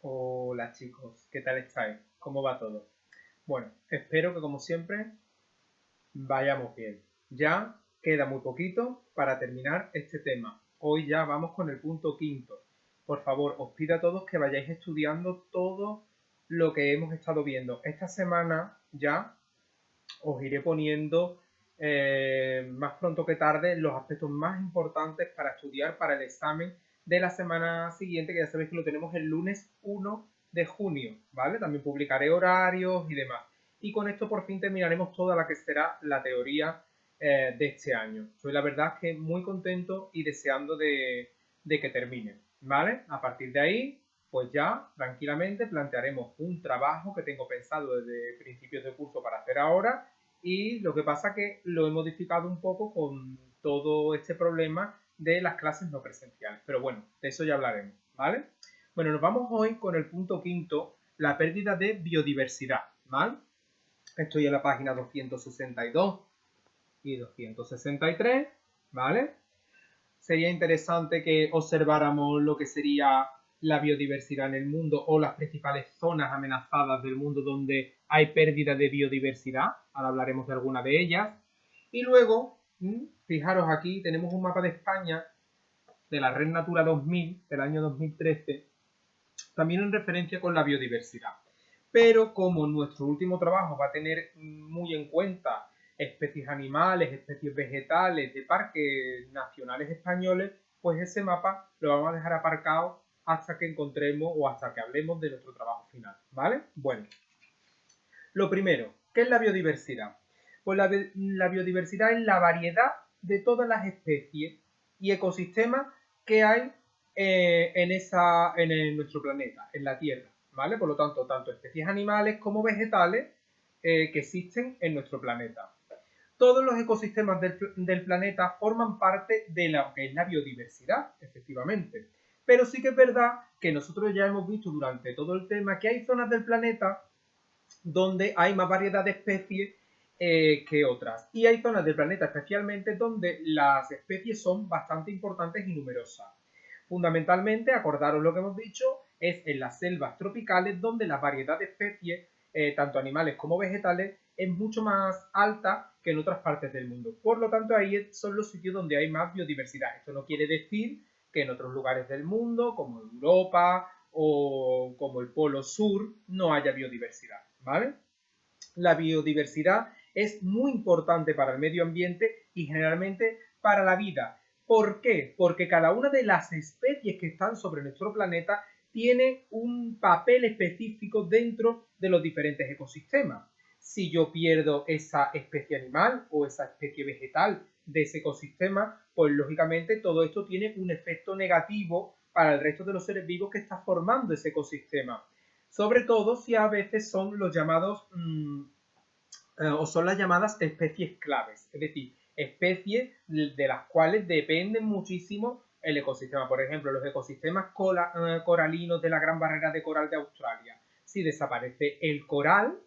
Hola chicos, ¿qué tal estáis? ¿Cómo va todo? Bueno, espero que como siempre vayamos bien. Ya queda muy poquito para terminar este tema. Hoy ya vamos con el punto quinto. Por favor, os pido a todos que vayáis estudiando todo lo que hemos estado viendo. Esta semana ya os iré poniendo más pronto que tarde los aspectos más importantes para estudiar para el examen de la semana siguiente, que ya sabéis que lo tenemos el lunes 1 de junio, ¿vale? También publicaré horarios y demás. Y con esto por fin terminaremos toda la que será la teoría de este año. Soy la verdad que muy contento y deseando de que termine, ¿vale? A partir de ahí, pues ya tranquilamente plantearemos un trabajo que tengo pensado desde principios de curso para hacer ahora, y lo que pasa que lo he modificado un poco con todo este problema de las clases no presenciales. Pero bueno, de eso ya hablaremos, ¿vale? Bueno, nos vamos hoy con el punto quinto, la pérdida de biodiversidad, ¿vale? Estoy en la página 262 y 263, ¿vale? Sería interesante que observáramos lo que sería la biodiversidad en el mundo o las principales zonas amenazadas del mundo donde hay pérdida de biodiversidad. Ahora hablaremos de alguna de ellas. Y luego, fijaros aquí, tenemos un mapa de España de la Red Natura 2000 del año 2013, también en referencia con la biodiversidad. Pero como nuestro último trabajo va a tener muy en cuenta especies animales, especies vegetales de parques nacionales españoles, pues ese mapa lo vamos a dejar aparcado hasta que encontremos o hasta que hablemos de nuestro trabajo final, ¿vale? Bueno, lo primero, ¿qué es la biodiversidad? Pues la biodiversidad es la variedad de todas las especies y ecosistemas que hay en nuestro planeta, en la Tierra, ¿vale? Por lo tanto, tanto especies animales como vegetales que existen en nuestro planeta. Todos los ecosistemas del planeta forman parte de lo que es la biodiversidad, efectivamente. Pero sí que es verdad que nosotros ya hemos visto durante todo el tema que hay zonas del planeta donde hay más variedad de especies que otras. Y hay zonas del planeta especialmente donde las especies son bastante importantes y numerosas. Fundamentalmente, acordaros lo que hemos dicho, es en las selvas tropicales donde la variedad de especies, tanto animales como vegetales, es mucho más alta que en otras partes del mundo. Por lo tanto, ahí son los sitios donde hay más biodiversidad. Esto no quiere decir que en otros lugares del mundo, como Europa o como el Polo Sur, no haya biodiversidad, ¿vale? La biodiversidad es muy importante para el medio ambiente y generalmente para la vida. ¿Por qué? Porque cada una de las especies que están sobre nuestro planeta tiene un papel específico dentro de los diferentes ecosistemas. Si yo pierdo esa especie animal o esa especie vegetal de ese ecosistema, pues lógicamente todo esto tiene un efecto negativo para el resto de los seres vivos que está formando ese ecosistema. Sobre todo si a veces son los llamados o son las llamadas especies claves, es decir, especies de las cuales dependen muchísimo el ecosistema. Por ejemplo, los ecosistemas coralinos de la Gran Barrera de Coral de Australia. Si desaparece el coral,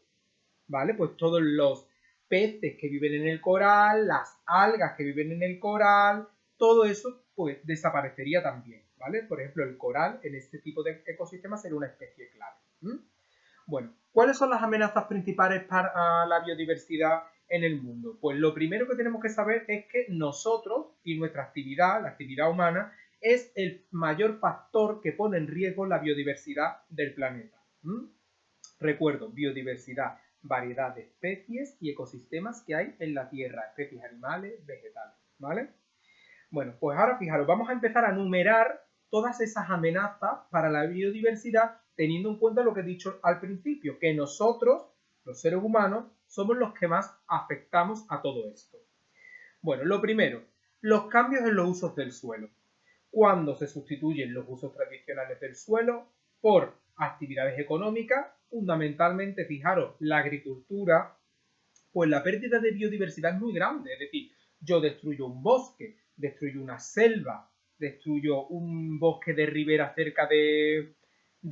¿vale? Pues todos los peces que viven en el coral, las algas que viven en el coral, todo eso pues desaparecería también, ¿vale? Por ejemplo, el coral en este tipo de ecosistemas sería una especie clave. Bueno, ¿cuáles son las amenazas principales para la biodiversidad en el mundo? Pues lo primero que tenemos que saber es que nosotros y nuestra actividad, la actividad humana, es el mayor factor que pone en riesgo la biodiversidad del planeta. Recuerdo, biodiversidad, variedad de especies y ecosistemas que hay en la Tierra, especies animales, vegetales, ¿vale? Bueno, pues ahora fijaros, vamos a empezar a numerar todas esas amenazas para la biodiversidad, teniendo en cuenta lo que he dicho al principio, que nosotros, los seres humanos, somos los que más afectamos a todo esto. Bueno, lo primero, los cambios en los usos del suelo. Cuando se sustituyen los usos tradicionales del suelo por actividades económicas, fundamentalmente, fijaros, la agricultura, pues la pérdida de biodiversidad es muy grande. Es decir, yo destruyo un bosque, destruyo una selva, destruyo un bosque de ribera cerca de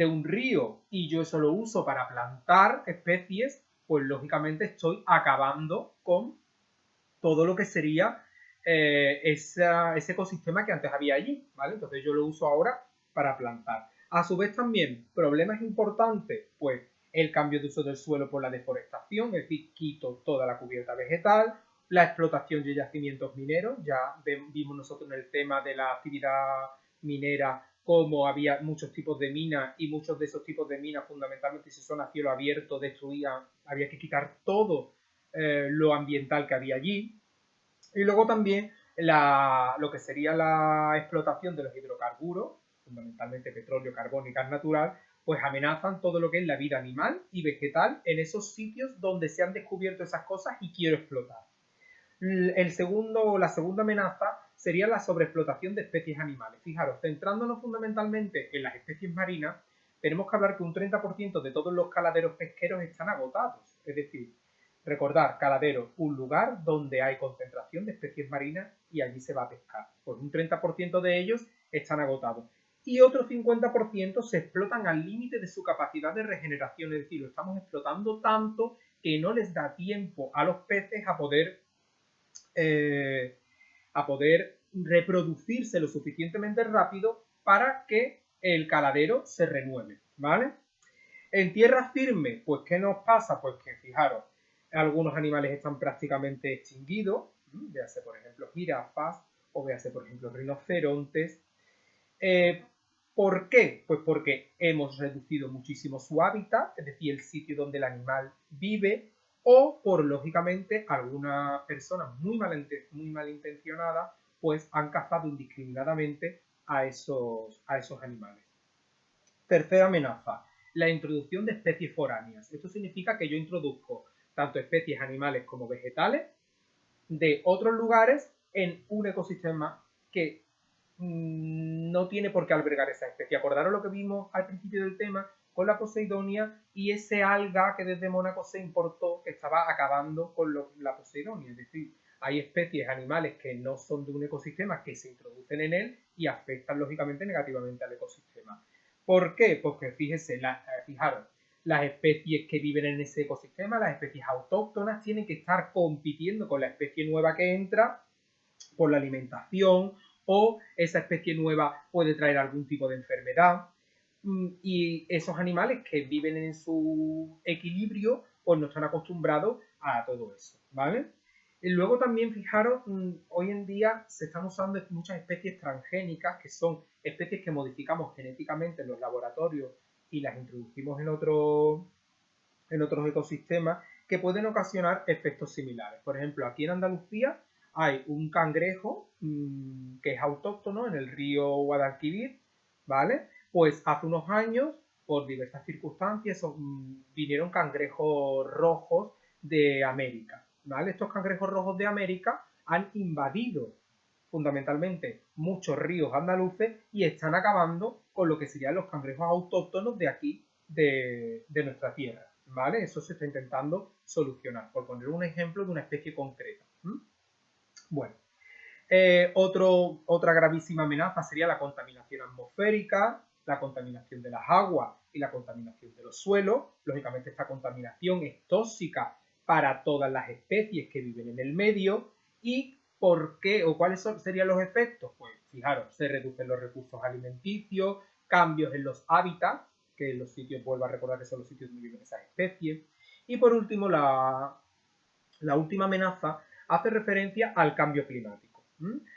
un río y yo eso lo uso para plantar especies, pues lógicamente estoy acabando con todo lo que sería ese ecosistema que antes había allí, ¿vale? Entonces yo lo uso ahora para plantar. A su vez también, problemas importantes, pues el cambio de uso del suelo por la deforestación, es decir, quito toda la cubierta vegetal, la explotación de yacimientos mineros, ya vimos nosotros en el tema de la actividad minera como había muchos tipos de minas y muchos de esos tipos de minas fundamentalmente si son a cielo abierto destruían, había que quitar todo lo ambiental que había allí. Y luego también lo que sería la explotación de los hidrocarburos, fundamentalmente petróleo, carbón y gas natural, pues amenazan todo lo que es la vida animal y vegetal en esos sitios donde se han descubierto esas cosas y quiero explotar. La segunda amenaza sería la sobreexplotación de especies animales. Fijaros, centrándonos fundamentalmente en las especies marinas, tenemos que hablar que un 30% de todos los caladeros pesqueros están agotados. Es decir, recordar, caladero, un lugar donde hay concentración de especies marinas y allí se va a pescar. Pues un 30% de ellos están agotados. Y otro 50% se explotan al límite de su capacidad de regeneración. Es decir, lo estamos explotando tanto que no les da tiempo a los peces a poder reproducirse lo suficientemente rápido para que el caladero se renueve, ¿vale? En tierra firme, pues ¿qué nos pasa? Pues que fijaros, algunos animales están prácticamente extinguidos, véase por ejemplo jirafas o véase por ejemplo rinocerontes. ¿Por qué? Pues porque hemos reducido muchísimo su hábitat, es decir, el sitio donde el animal vive, o por, lógicamente, algunas personas muy malintencionadas pues han cazado indiscriminadamente a esos animales. Tercera amenaza, la introducción de especies foráneas. Esto significa que yo introduzco tanto especies animales como vegetales de otros lugares en un ecosistema que no tiene por qué albergar esa especie. Acordaros lo que vimos al principio del tema con la Poseidonia y ese alga que desde Mónaco se importó que estaba acabando con la Poseidonia. Es decir, hay especies animales que no son de un ecosistema que se introducen en él y afectan lógicamente negativamente al ecosistema. ¿Por qué? Porque fíjese, fijaros, las especies que viven en ese ecosistema, las especies autóctonas, tienen que estar compitiendo con la especie nueva que entra por la alimentación o esa especie nueva puede traer algún tipo de enfermedad y esos animales que viven en su equilibrio pues no están acostumbrados a todo eso, ¿vale? Y luego también fijaros, hoy en día se están usando muchas especies transgénicas que son especies que modificamos genéticamente en los laboratorios y las introducimos en otros ecosistemas que pueden ocasionar efectos similares. Por ejemplo, aquí en Andalucía hay un cangrejo que es autóctono en el río Guadalquivir, ¿vale? Pues hace unos años, por diversas circunstancias, vinieron cangrejos rojos de América, ¿vale? Estos cangrejos rojos de América han invadido fundamentalmente muchos ríos andaluces y están acabando con lo que serían los cangrejos autóctonos de aquí, de nuestra tierra, ¿vale? Eso se está intentando solucionar, por poner un ejemplo de una especie concreta. Bueno, otra gravísima amenaza sería la contaminación atmosférica, la contaminación de las aguas y la contaminación de los suelos. Lógicamente esta contaminación es tóxica para todas las especies que viven en el medio. ¿Y por qué o cuáles serían los efectos? Pues fijaros, se reducen los recursos alimenticios, cambios en los hábitats, que en los sitios, vuelvo a recordar que son los sitios donde viven esas especies. Y por último, la última amenaza hace referencia al cambio climático.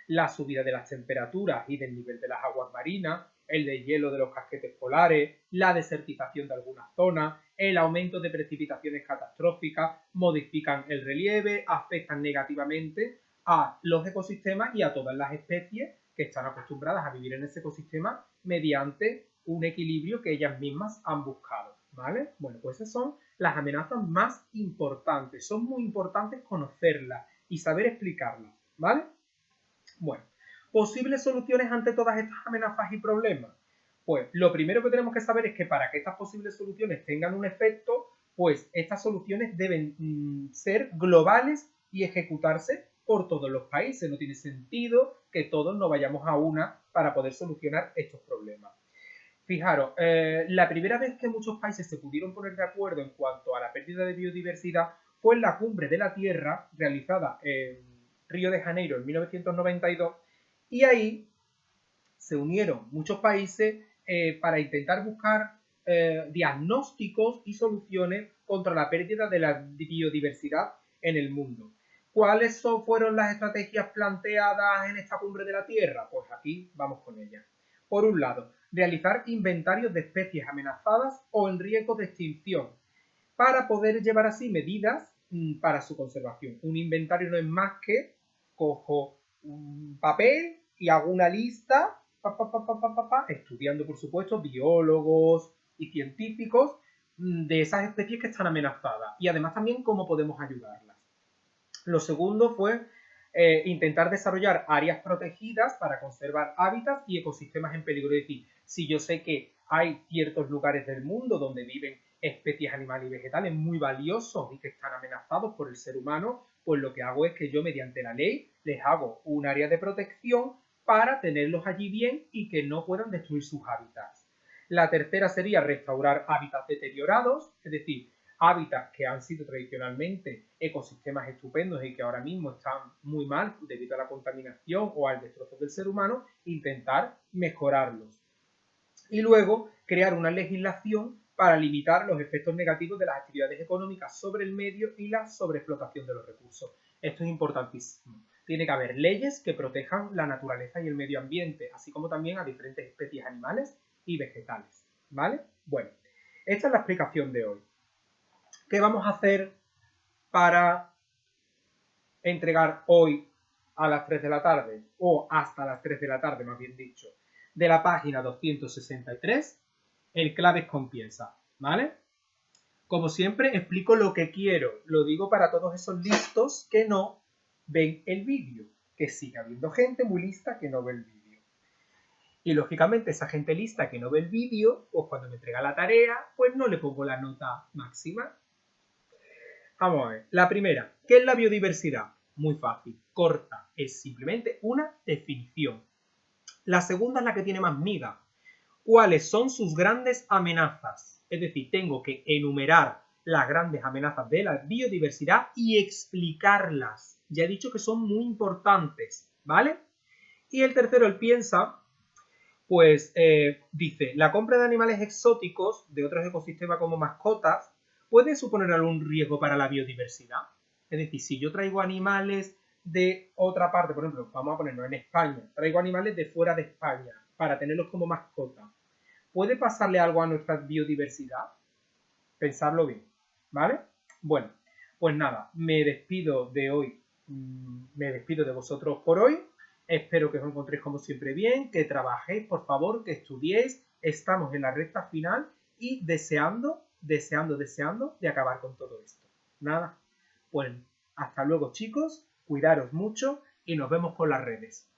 La subida de las temperaturas y del nivel de las aguas marinas, el deshielo de los casquetes polares, la desertización de algunas zonas, el aumento de precipitaciones catastróficas, modifican el relieve, afectan negativamente a los ecosistemas y a todas las especies que están acostumbradas a vivir en ese ecosistema mediante un equilibrio que ellas mismas han buscado, ¿vale? Bueno, pues esas son las amenazas más importantes. Son muy importantes conocerlas y saber explicarlas, ¿vale? Bueno, posibles soluciones ante todas estas amenazas y problemas. Pues lo primero que tenemos que saber es que para que estas posibles soluciones tengan un efecto, pues estas soluciones deben ser globales y ejecutarse por todos los países. No tiene sentido que todos no vayamos a una para poder solucionar estos problemas. Fijaros, la primera vez que muchos países se pudieron poner de acuerdo en cuanto a la pérdida de biodiversidad fue en la Cumbre de la Tierra realizada en Río de Janeiro en 1992 y ahí se unieron muchos países para intentar buscar diagnósticos y soluciones contra la pérdida de la biodiversidad en el mundo. ¿Cuáles fueron las estrategias planteadas en esta cumbre de la Tierra? Pues aquí vamos con ellas. Por un lado, realizar inventarios de especies amenazadas o en riesgo de extinción, para poder llevar así medidas para su conservación. Un inventario no es más que cojo un papel y hago una lista, estudiando por supuesto biólogos y científicos de esas especies que están amenazadas y además también cómo podemos ayudarlas. Lo segundo fue intentar desarrollar áreas protegidas para conservar hábitats y ecosistemas en peligro. Es decir, si yo sé que hay ciertos lugares del mundo donde viven especies animales y vegetales muy valiosos y que están amenazados por el ser humano, pues lo que hago es que yo mediante la ley les hago un área de protección para tenerlos allí bien y que no puedan destruir sus hábitats. La tercera sería restaurar hábitats deteriorados, es decir, hábitats que han sido tradicionalmente ecosistemas estupendos y que ahora mismo están muy mal debido a la contaminación o al destrozo del ser humano, intentar mejorarlos. Y luego crear una legislación para limitar los efectos negativos de las actividades económicas sobre el medio y la sobreexplotación de los recursos. Esto es importantísimo. Tiene que haber leyes que protejan la naturaleza y el medio ambiente, así como también a diferentes especies animales y vegetales. ¿Vale? Bueno, esta es la explicación de hoy. ¿Qué vamos a hacer para entregar hoy a las 3 de la tarde? O hasta las 3 de la tarde, más bien dicho, de la página 263, el claves con pieza, ¿vale? Como siempre, explico lo que quiero. Lo digo para todos esos listos que no ven el vídeo. Que sigue habiendo gente muy lista que no ve el vídeo. Y lógicamente esa gente lista que no ve el vídeo, pues cuando me entrega la tarea, pues no le pongo la nota máxima. Vamos a ver. La primera, ¿qué es la biodiversidad? Muy fácil, corta, es simplemente una definición. La segunda es la que tiene más miga. ¿Cuáles son sus grandes amenazas? Es decir, tengo que enumerar las grandes amenazas de la biodiversidad y explicarlas. Ya he dicho que son muy importantes, ¿vale? Y el tercero, el piensa, pues dice, la compra de animales exóticos de otros ecosistemas como mascotas puede suponer algún riesgo para la biodiversidad. Es decir, si yo traigo animales de otra parte, por ejemplo, vamos a ponernos en España, traigo animales de fuera de España para tenerlos como mascota, ¿puede pasarle algo a nuestra biodiversidad? Pensadlo bien, ¿vale? Bueno, pues nada, me despido de hoy, me despido de vosotros por hoy. Espero que os encontréis como siempre bien, que trabajéis, por favor, que estudiéis. Estamos en la recta final y deseando de acabar con todo esto. Nada, pues hasta luego chicos, cuidaros mucho y nos vemos por las redes.